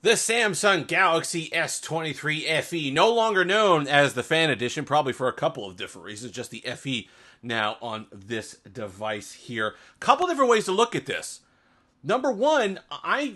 The Samsung Galaxy S23 FE, no longer known as the Fan Edition, probably for a couple of different reasons, just the FE now on this device here. Couple different ways to look at this. Number one,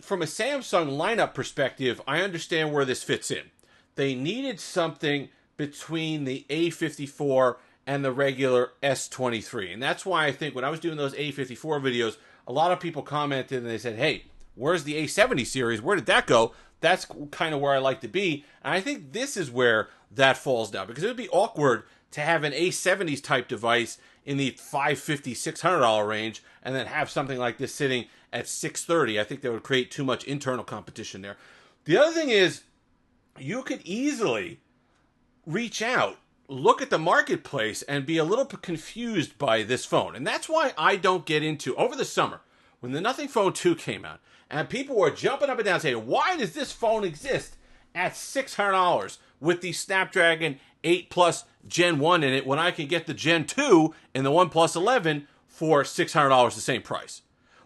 from a Samsung lineup perspective, I understand where this fits in. They needed something between the A54 and the regular S23. And that's why I think when I was doing those A54 videos, a lot of people commented and they said, hey, where's the A70 series? Where did that go? That's kind of where I like to be. And I think this is where that falls down, because it would be awkward to have an A70s type device in the $550, $600 range and then have something like this sitting at $630. I think that would create too much internal competition there. The other thing is, you could easily reach out, look at the marketplace, and be a little confused by this phone. And that's why I don't get into, over the summer, when the Nothing Phone 2 came out, and people were jumping up and down saying, why does this phone exist at $600 with the Snapdragon 8 Plus Gen 1 in it when I can get the Gen 2 in the OnePlus 11 for $600 the same price?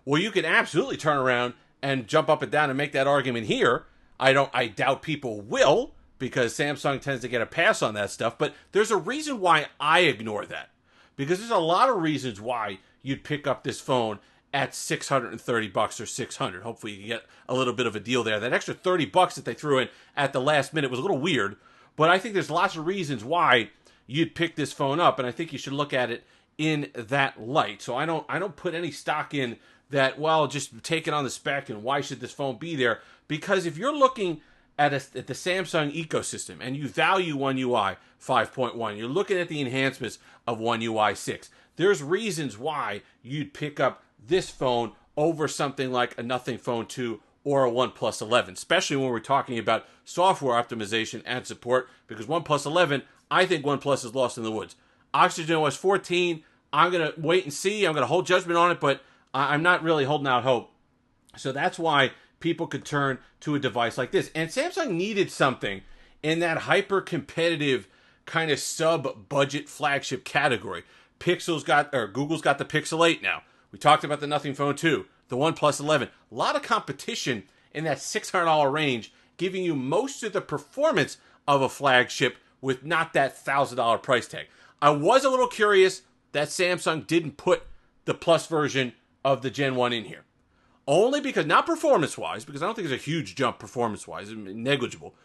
Well, you can absolutely turn around and jump up and down and make that argument here. I doubt people will, because Samsung tends to get a pass on that stuff, but there's a reason why I ignore that. Because there's a lot of reasons why you'd pick up this phone at $630 or $600. Hopefully you can get a little bit of a deal there. That extra $30 that they threw in at the last minute was a little weird, but I think there's lots of reasons why you'd pick this phone up, and I think you should look at it in that light. So I don't put any stock in that, well, just take it on the spec and why should this phone be there? Because if you're looking at the Samsung ecosystem and you value One UI 5.1, you're looking at the enhancements of One UI 6, there's reasons why you'd pick up this phone over something like a Nothing Phone 2 or a OnePlus 11, especially when we're talking about software optimization and support, because OnePlus 11, I think OnePlus is lost in the woods. OxygenOS 14, I'm going to wait and see. I'm going to hold judgment on it, but I'm not really holding out hope. So that's why people could turn to a device like this. And Samsung needed something in that hyper-competitive kind of sub-budget flagship category. Google's got the Pixel 8 now. We talked about the Nothing Phone 2, the OnePlus 11. A lot of competition in that $600 range, giving you most of the performance of a flagship with not that $1,000 price tag. I was a little curious that Samsung didn't put the Plus version of the Gen 1 in here. Only because, not performance-wise, because I don't think it's a huge jump performance-wise, negligible,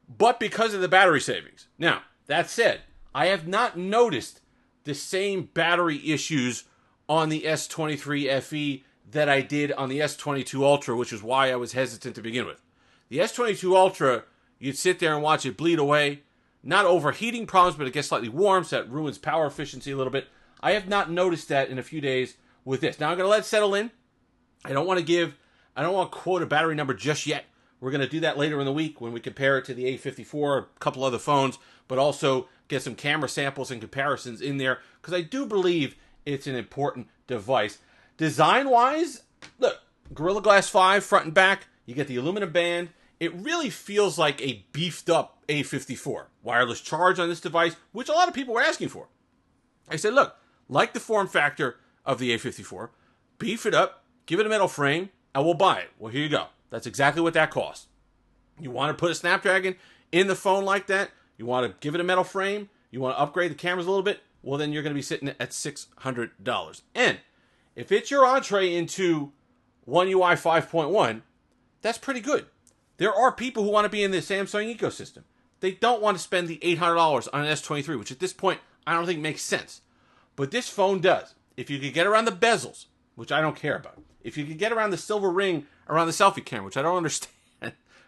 but because of the battery savings. Now, that said, I have not noticed the same battery issues on the S23 FE that I did on the S22 Ultra, which is why I was hesitant to begin with. The S22 Ultra, you'd sit there and watch it bleed away. Not overheating problems, but it gets slightly warm, so that ruins power efficiency a little bit. I have not noticed that in a few days with this. Now I'm going to let it settle in. I don't want to quote a battery number just yet. We're going to do that later in the week when we compare it to the A54, a couple other phones, but also get some camera samples and comparisons in there, because I do believe it's an important device. Design-wise, look, Gorilla Glass 5 front and back. You get the aluminum band. It really feels like a beefed-up A54. Wireless charge on this device, which a lot of people were asking for. I said, look, like the form factor of the A54, beef it up, give it a metal frame, and we'll buy it. Well, here you go. That's exactly what that costs. You want to put a Snapdragon in the phone like that? You want to give it a metal frame? You want to upgrade the cameras a little bit? Well, then you're going to be sitting at $600. And if it's your entree into One UI 5.1, that's pretty good. There are people who want to be in the Samsung ecosystem. They don't want to spend the $800 on an S23, which at this point I don't think makes sense. But this phone does. If you could get around the bezels, which I don't care about. If you could get around the silver ring around the selfie camera, which I don't understand,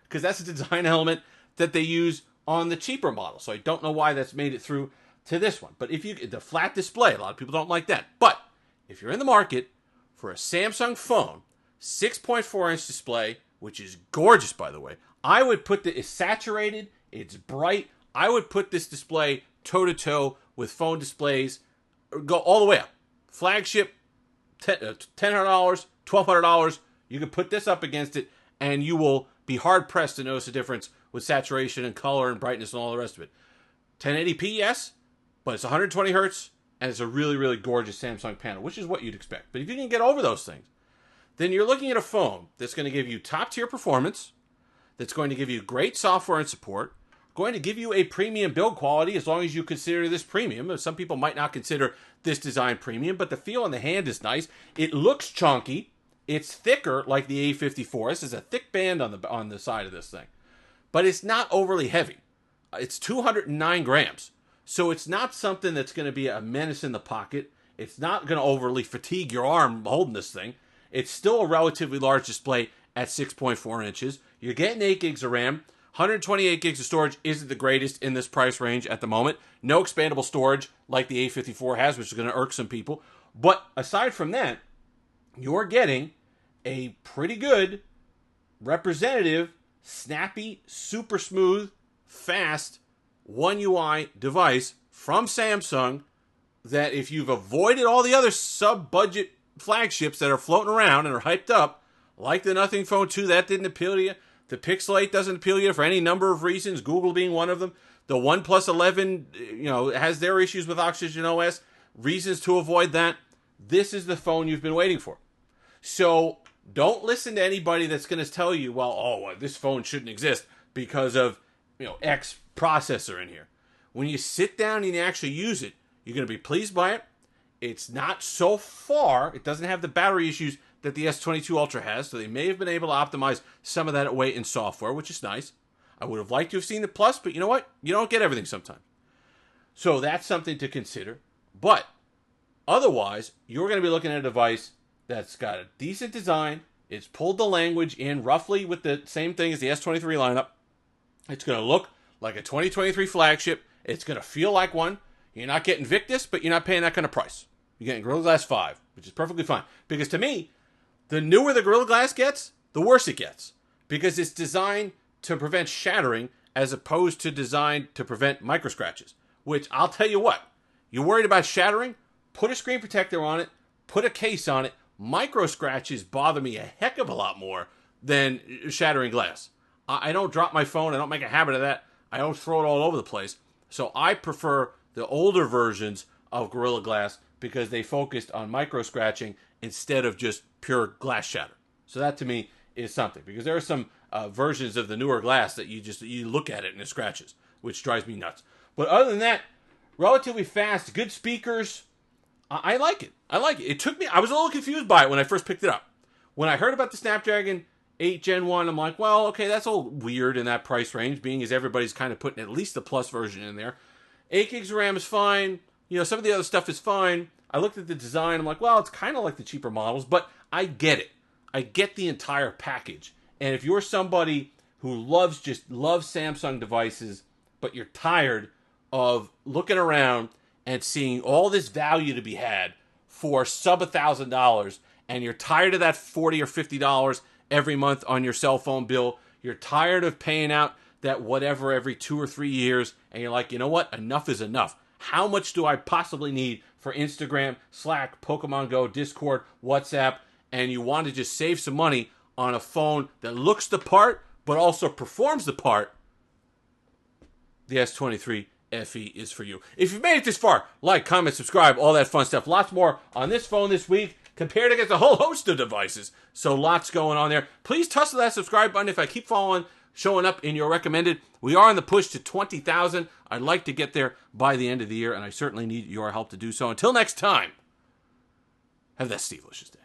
because that's a design element that they use on the cheaper model. So I don't know why that's made it through to this one. But the flat display, a lot of people don't like that. But if you're in the market for a Samsung phone, 6.4-inch display, which is gorgeous, by the way, I would put it's saturated, it's bright. I would put this display toe-to-toe with phone displays, go all the way up. Flagship, $1,000, $1,200, you can put this up against it, and you will be hard-pressed to notice a difference with saturation and color and brightness and all the rest of it. 1080p, yes, but it's 120 hertz, and it's a really, really gorgeous Samsung panel, which is what you'd expect. But if you can get over those things, then you're looking at a phone that's going to give you top-tier performance, that's going to give you great software and support, going to give you a premium build quality as long as you consider this premium. Some people might not consider this design premium, but the feel on the hand is nice. It looks chunky. It's thicker like the A54. This is a thick band on the side of this thing, but it's not overly heavy. It's 209 grams. So it's not something that's going to be a menace in the pocket. It's not going to overly fatigue your arm holding this thing. It's still a relatively large display at 6.4 inches. You're getting 8 gigs of RAM. 128 gigs of storage isn't the greatest in this price range at the moment. No expandable storage like the A54 has, which is going to irk some people. But aside from that, you're getting a pretty good, representative, snappy, super smooth, fast One UI device from Samsung that if you've avoided all the other sub-budget flagships that are floating around and are hyped up, like the Nothing Phone 2, that didn't appeal to you. The Pixel 8 doesn't appeal to you for any number of reasons, Google being one of them. The OnePlus 11, has their issues with Oxygen OS, reasons to avoid that. This is the phone you've been waiting for. So don't listen to anybody that's going to tell you, this phone shouldn't exist because of, X processor in here. When you sit down and you actually use it, you're going to be pleased by it. It's not so far. It doesn't have the battery issues that the S22 Ultra has, so they may have been able to optimize some of that away in software, which is nice. I would have liked to have seen the Plus, but you know what? You don't get everything sometimes. So that's something to consider. But otherwise, you're going to be looking at a device that's got a decent design. It's pulled the language in roughly with the same thing as the S23 lineup. It's going to look like a 2023 flagship. It's going to feel like one. You're not getting Victus, but you're not paying that kind of price. You're getting Gorilla Glass 5, which is perfectly fine. Because to me, the newer the Gorilla Glass gets, the worse it gets. Because it's designed to prevent shattering as opposed to designed to prevent micro scratches. Which, I'll tell you what, you're worried about shattering? Put a screen protector on it. Put a case on it. Micro scratches bother me a heck of a lot more than shattering glass. I don't drop my phone. I don't make a habit of that. I don't throw it all over the place. So I prefer the older versions of Gorilla Glass because they focused on micro scratching instead of just pure glass shatter. So that to me is something, because there are some versions of the newer glass that you look at it and it scratches, which drives me nuts. But other than that, relatively fast, good speakers. I like it. It took me, I was a little confused by it when I first picked it up. When I heard about the Snapdragon 8 Gen 1, I'm like, well, okay, that's all weird in that price range, being as everybody's kind of putting at least the Plus version in there. 8 gigs of RAM is fine. Some of the other stuff is fine. I looked at the design. I'm like, well, it's kind of like the cheaper models, but I get it. I get the entire package. And if you're somebody who loves Samsung devices, but you're tired of looking around and seeing all this value to be had for sub $1,000, and you're tired of that $40 or $50 every month on your cell phone bill, you're tired of paying out that whatever every 2 or 3 years, and you're like, you know what? Enough is enough. How much do I possibly need for Instagram, Slack, Pokemon Go, Discord, WhatsApp, and you want to just save some money on a phone that looks the part, but also performs the part? The S23 FE is for you. If you've made it this far, like, comment, subscribe, all that fun stuff. Lots more on this phone this week, compared against a whole host of devices. So lots going on there. Please tussle that subscribe button if I keep showing up in your recommended. We are on the push to 20,000. I'd like to get there by the end of the year, and I certainly need your help to do so. Until next time, have that Steve-licious day.